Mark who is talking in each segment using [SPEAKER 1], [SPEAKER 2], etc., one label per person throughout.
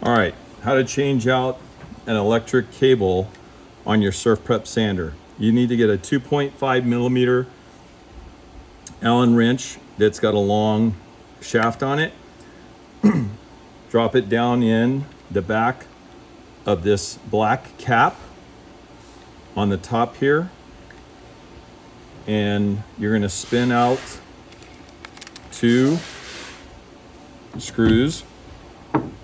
[SPEAKER 1] All right, how to change out an electric cable on your SurfPrep sander. You need to get a 2.5 millimeter Allen wrench that's got a long shaft on it. Drop it down in the back of this black cap on the top here. And you're gonna spin out 2 screws.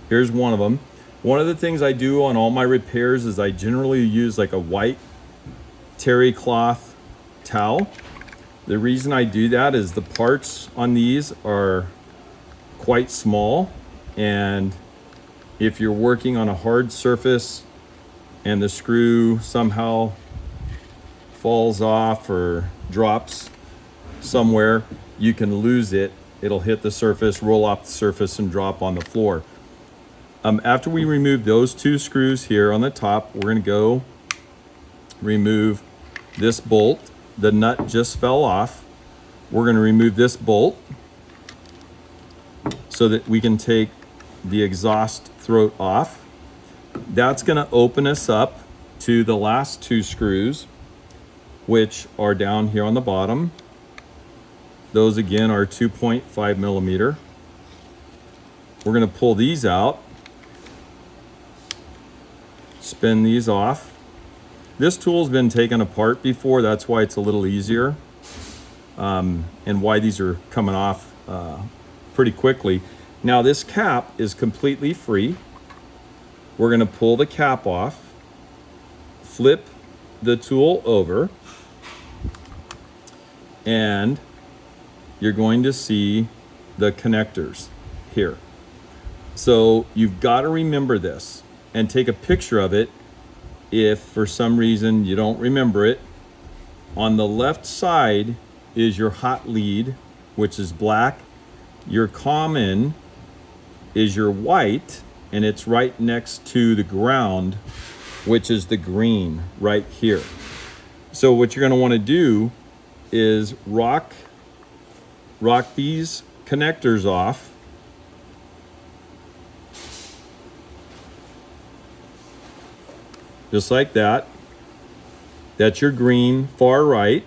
[SPEAKER 1] Here's one of them. One of the things I do on all my repairs is I generally use like a white terry cloth towel. The reason I do that is the parts on these are quite small, and if you're working on a hard surface and the screw somehow falls off or drops somewhere, you can lose it. It'll hit the surface, roll off the surface, and drop on the floor. After we remove those 2 screws here on the top, we're going to go remove this bolt. The nut just fell off. We're going to remove this bolt so that we can take the exhaust throat off. That's going to open us up to the last 2 screws, which are down here on the bottom. Those again are 2.5 millimeter. We're going to pull these out, spin these off. This tool's been taken apart before, that's why it's a little easier, and why these are coming off pretty quickly. Now this cap is completely free. We're going to pull the cap off, flip the tool over, and you're going to see the connectors here. So you've got to remember this and take a picture of it if for some reason you don't remember it. On the left side is your hot lead, which is black. Your common is your white, and it's right next to the ground, which is the green right here. So what you're going to want to do is rock these connectors off. Just like that. That's your green far right.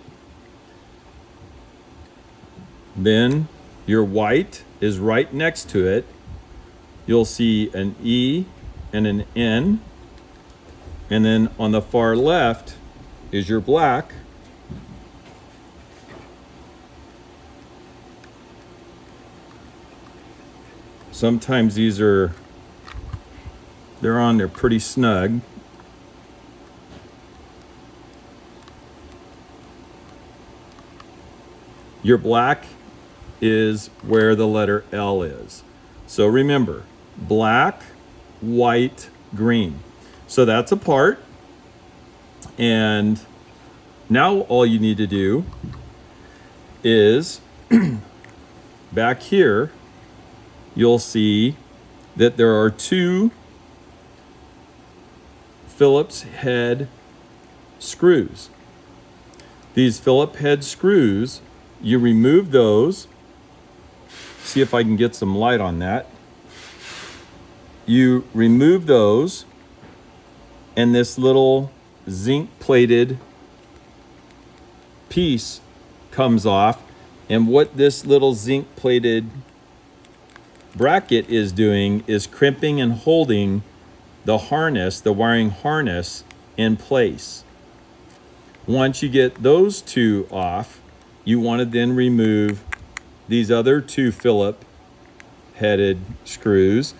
[SPEAKER 1] Then your white is right next to it. You'll see an E and an N. And then on the far left is your black. Sometimes these are, they're pretty snug. Your black is where the letter L is. So remember, black, white, green. So that's a part. And now all you need to do is back here, you'll see that there are 2 Phillips head screws. These Phillips head screws, you remove those. See if I can get some light on that. You remove those, and this little zinc plated piece comes off. And what this little zinc plated bracket is doing is crimping and holding the harness, the wiring harness, in place. Once you get those 2 off, you want to then remove these other 2 Phillips headed screws.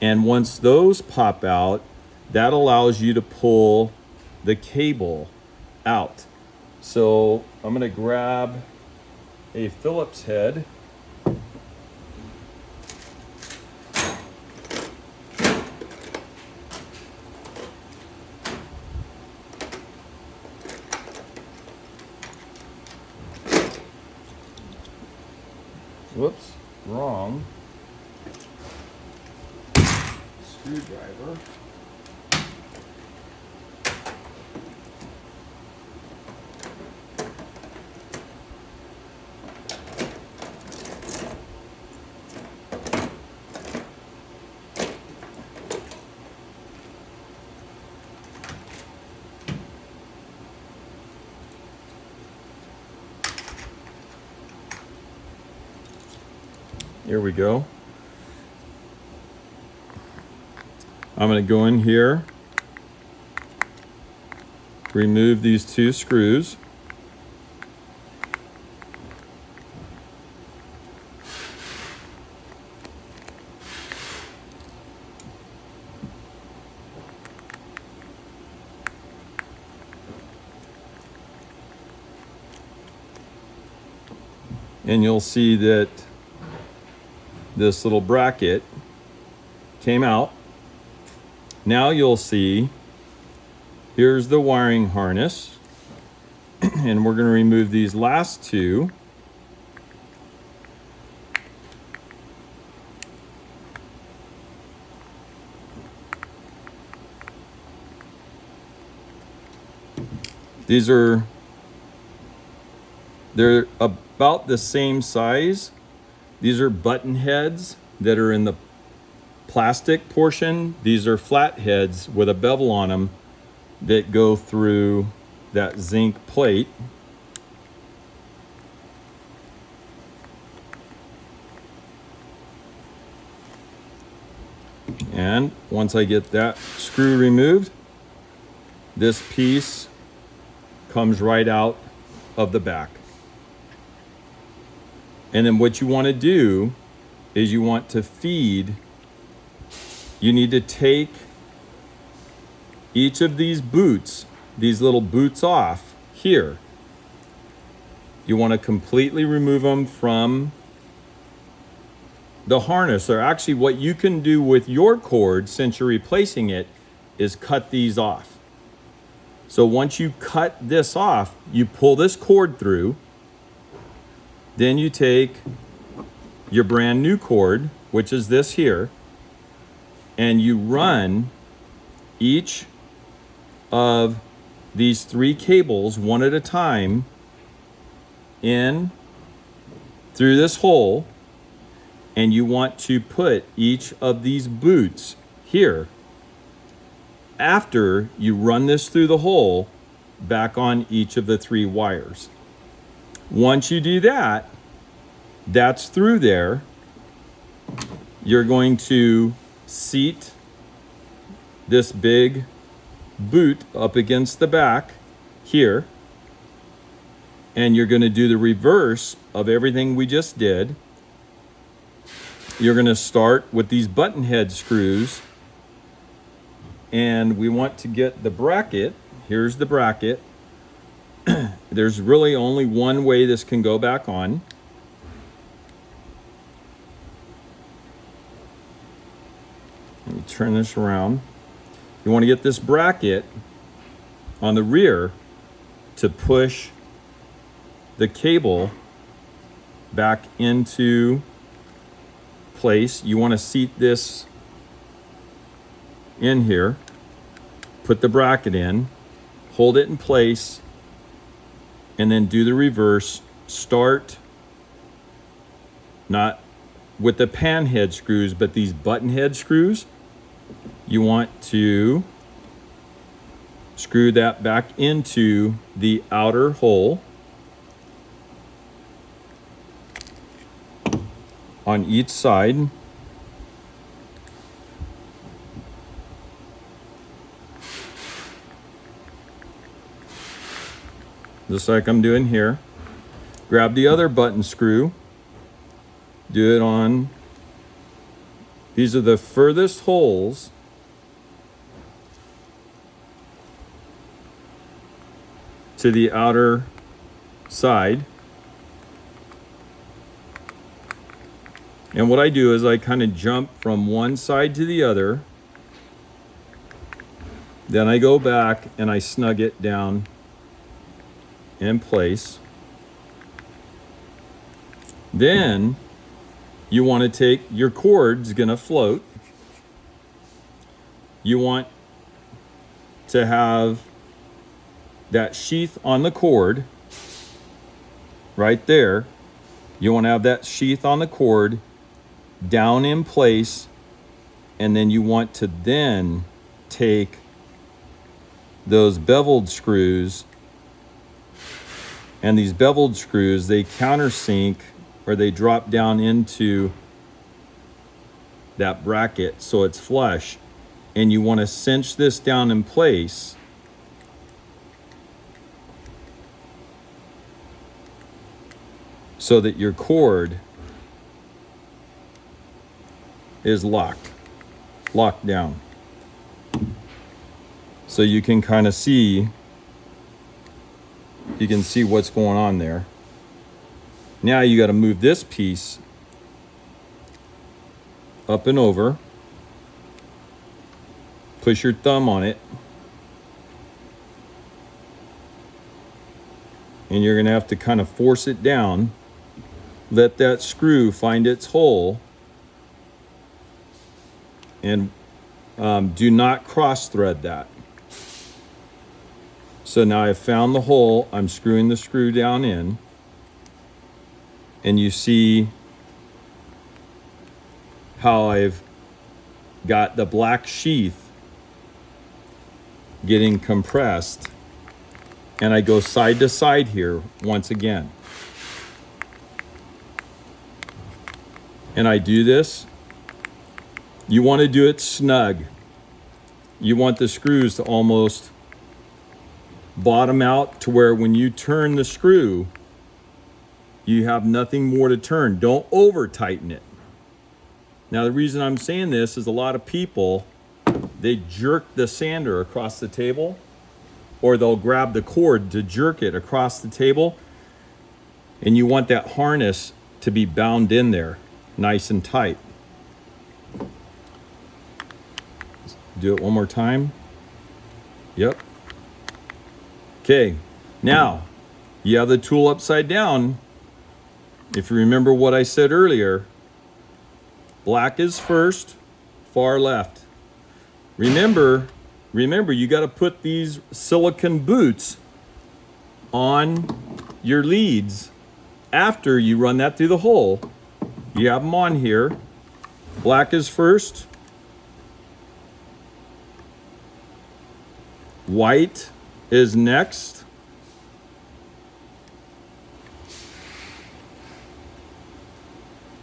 [SPEAKER 1] And once those pop out, that allows you to pull the cable out. So I'm going to grab a Phillips head. Whoops, wrong. Screwdriver. Here we go. I'm going to go in here, remove these 2 screws. And you'll see that this little bracket came out. Now you'll see, here's the wiring harness. And we're going to remove these last 2. They're about the same size. These are button heads that are in the plastic portion. These are flat heads with a bevel on them that go through that zinc plate. And once I get that screw removed, this piece comes right out of the back. And then what you want to do is you want to feed, you need to take each of these boots, these little boots off here. You want to completely remove them from the harness. Or actually what you can do with your cord, since you're replacing it, is cut these off. So once you cut this off, you pull this cord through. Then you take your brand new cord, which is this here, and you run each of these 3 cables one at a time in through this hole, and you want to put each of these boots here after you run this through the hole back on each of the 3 wires. Once you do that, that's through there. You're going to seat this big boot up against the back here. And you're going to do the reverse of everything we just did. You're going to start with these button head screws. And we want to get the bracket. Here's the bracket. There's really only one way this can go back on. Let me turn this around. You want to get this bracket on the rear to push the cable back into place. You want to seat this in here, put the bracket in, hold it in place, and then do the reverse. Start not with the pan head screws, but these button head screws. You want to screw that back into the outer hole on each side. Just like I'm doing here. Grab the other button screw. Do it on, these are the furthest holes to the outer side. And what I do is I kind of jump from one side to the other. Then I go back and I snug it down in place. Then you want to take, your cord's gonna float. You want to have that sheath on the cord right there. You want to have that sheath on the cord down in place, and then you want to then take those beveled screws, and these beveled screws, they countersink, or they drop down into that bracket so it's flush. And you want to cinch this down in place so that your cord is locked down. So you can kind of see, what's going on there. Now you got to move this piece up and over. Push your thumb on it. And you're going to have to kind of force it down. Let that screw find its hole. And do not cross thread that. So now I've found the hole. I'm screwing the screw down in. And you see how I've got the black sheath getting compressed. And I go side to side here once again. And I do this. You want to do it snug. You want the screws to almost bottom out to where when you turn the screw, you have nothing more to turn. Don't over tighten it. Now the reason I'm saying this is a lot of people, they jerk the sander across the table, or they'll grab the cord to jerk it across the table, and you want that harness to be bound in there nice and tight. Do it one more time. Yep. Okay, now you have the tool upside down. If you remember what I said earlier, black is first, far left. Remember, you got to put these silicone boots on your leads after you run that through the hole. You have them on here. Black is first. White is next.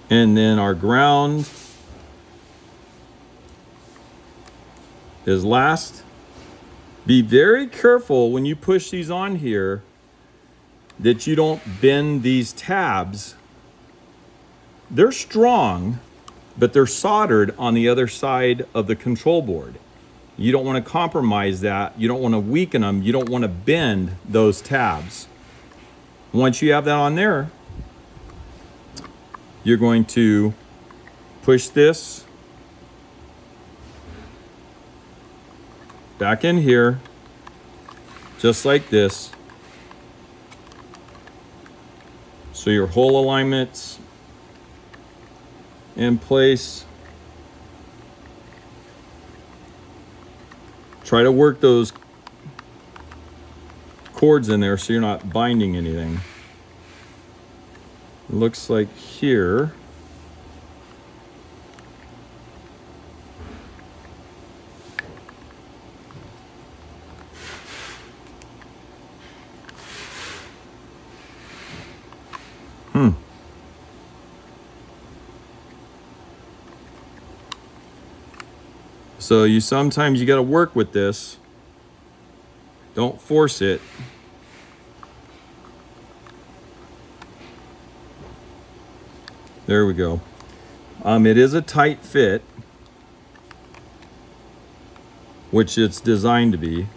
[SPEAKER 1] And then our ground is last. Be very careful when you push these on here that you don't bend these tabs. They're strong, but they're soldered on the other side of the control board. You don't want to compromise that. You don't want to weaken them. You don't want to bend those tabs. Once you have that on there, you're going to push this back in here, just like this. So your hole alignment's in place. Try to work those cords in there so you're not binding anything. Looks like here. So sometimes you got to work with this. Don't force it. There we go. It is a tight fit, which it's designed to be.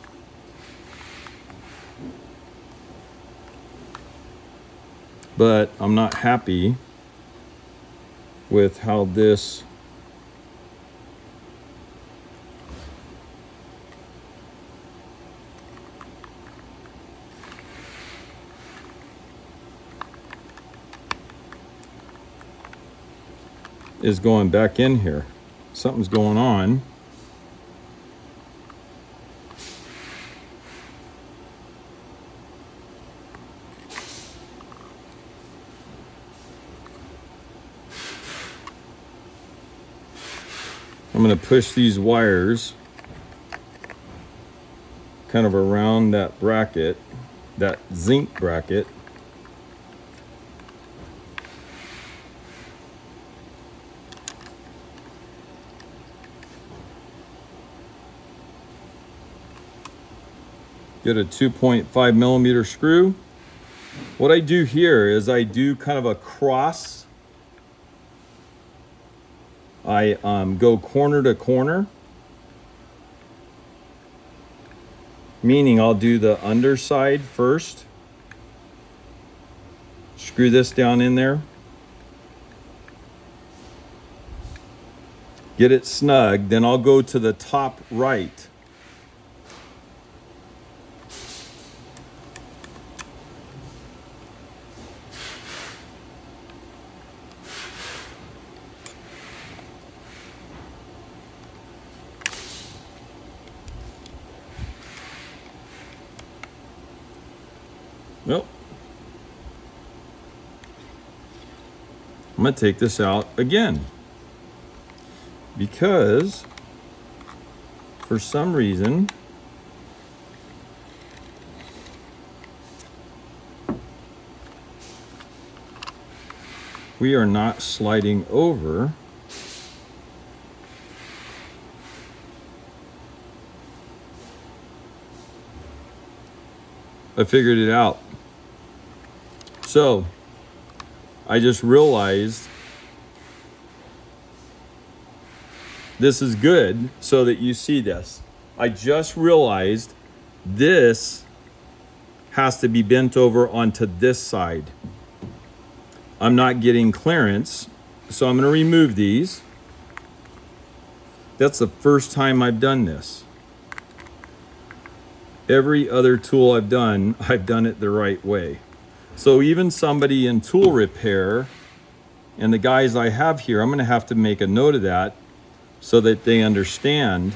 [SPEAKER 1] But I'm not happy with how this is going back in here. Something's going on. I'm going to push these wires kind of around that bracket, that zinc bracket. Get a 2.5 millimeter screw. What I do here is I do kind of a cross. I go corner to corner, meaning I'll do the underside first. Screw this down in there. Get it snug, then I'll go to the top right. Well, I'm going to take this out again because for some reason we are not sliding over I figured it out. So I just realized this is good so that you see this. I just realized this has to be bent over onto this side. I'm not getting clearance, so I'm going to remove these. That's the first time I've done this. Every other tool I've done it the right way. So even somebody in tool repair, and the guys I have here, I'm going to have to make a note of that so that they understand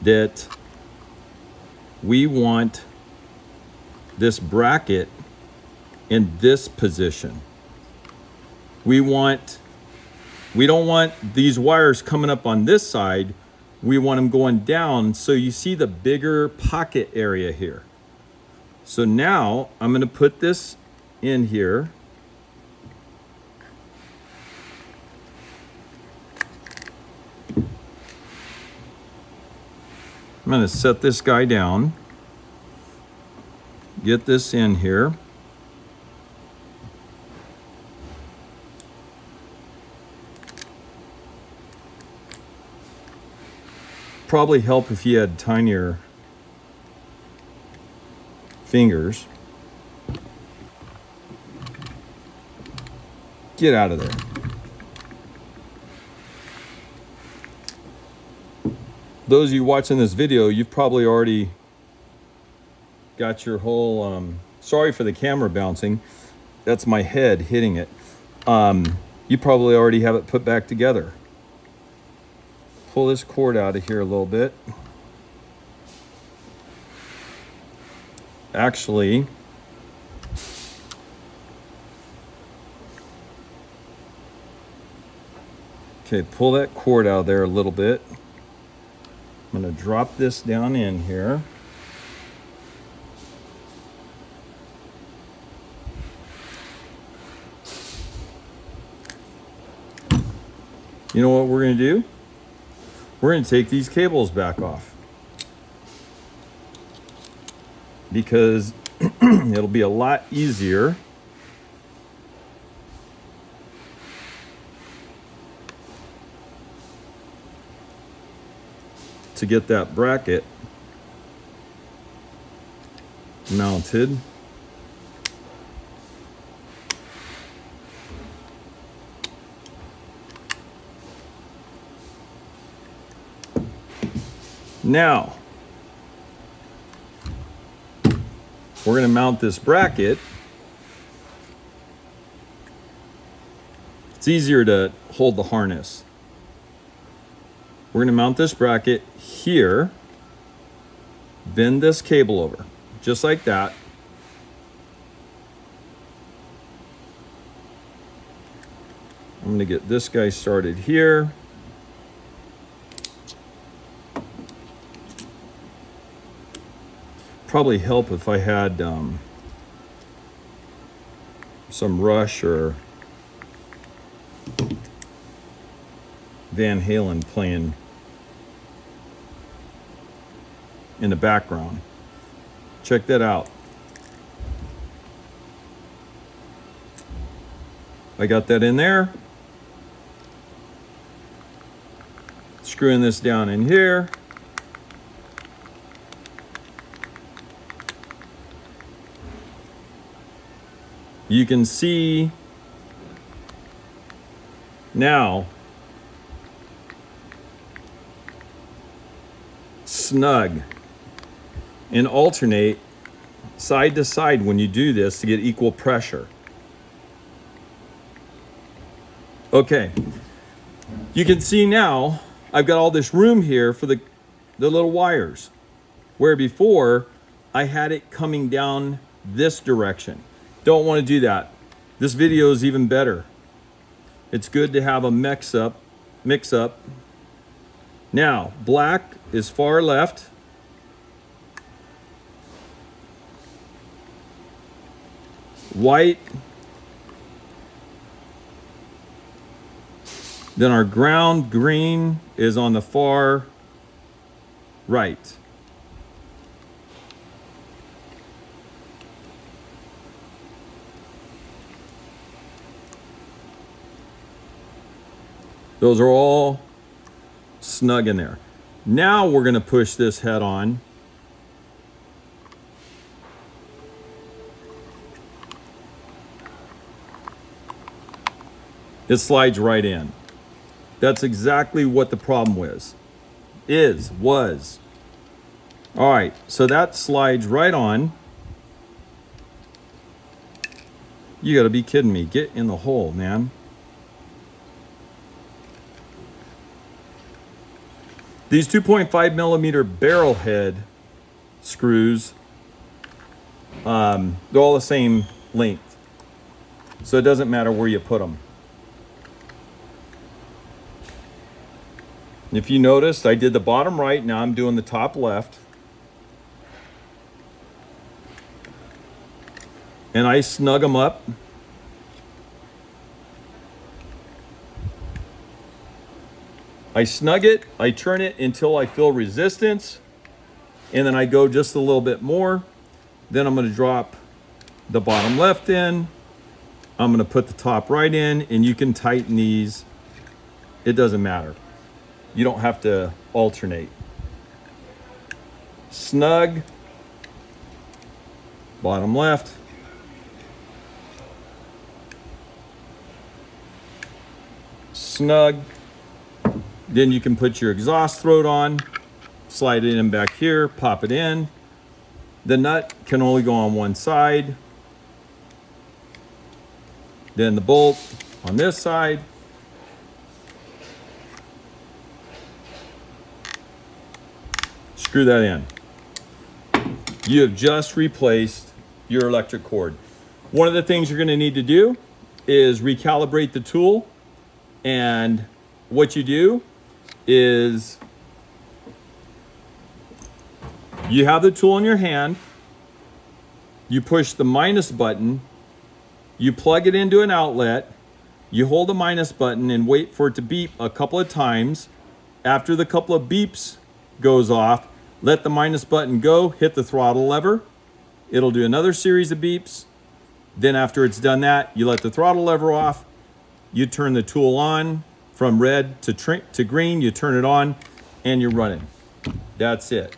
[SPEAKER 1] that we want this bracket in this position. We don't want these wires coming up on this side. We want them going down, so you see the bigger pocket area here. So now I'm going to put this in here. I'm going to set this guy down. Get this in here. Probably help if you had tinier fingers. Get out of there. Those of you watching this video, you've probably already got your whole, sorry for the camera bouncing. That's my head hitting it. You probably already have it put back together. Pull this cord out of here a little bit. Actually, okay, pull that cord out of there a little bit. I'm going to drop this down in here. You know what we're going to do? We're going to take these cables back off because it'll be a lot easier to get that bracket mounted. Now, we're going to mount this bracket. It's easier to hold the harness. We're going to mount this bracket here, bend this cable over, just like that. I'm going to get this guy started here. Probably help if I had some Rush or Van Halen playing in the background. Check that out. I got that in there. Screwing this down in here. You can see now snug and alternate side to side when you do this to get equal pressure. Okay, you can see now I've got all this room here for the little wires, where before I had it coming down this direction. Don't want to do that. This video is even better. It's good to have a mix up. Now, black is far left. White. Then our ground green is on the far right. Those are all snug in there. Now we're going to push this head on. It slides right in. That's exactly what the problem was. All right, so that slides right on. You got to be kidding me. Get in the hole, man. These 2.5 millimeter barrel head screws, they're all the same length. So it doesn't matter where you put them. If you noticed, I did the bottom right, now I'm doing the top left. And I snug them up. I snug it, I turn it until I feel resistance, and then I go just a little bit more. Then I'm going to drop the bottom left in. I'm going to put the top right in, and you can tighten these. It doesn't matter. You don't have to alternate. Snug, bottom left. Snug. Then you can put your exhaust throat on, slide it in back here, pop it in. The nut can only go on one side. Then the bolt on this side. Screw that in. You have just replaced your electric cord. One of the things you're going to need to do is recalibrate the tool. And what you do is you have the tool in your hand, you push the minus button, you plug it into an outlet, you hold the minus button and wait for it to beep a couple of times. After the couple of beeps goes off, let the minus button go, hit the throttle lever. It'll do another series of beeps. Then after it's done that, you let the throttle lever off, you turn the tool on. From red to green, you turn it on and you're running. That's it.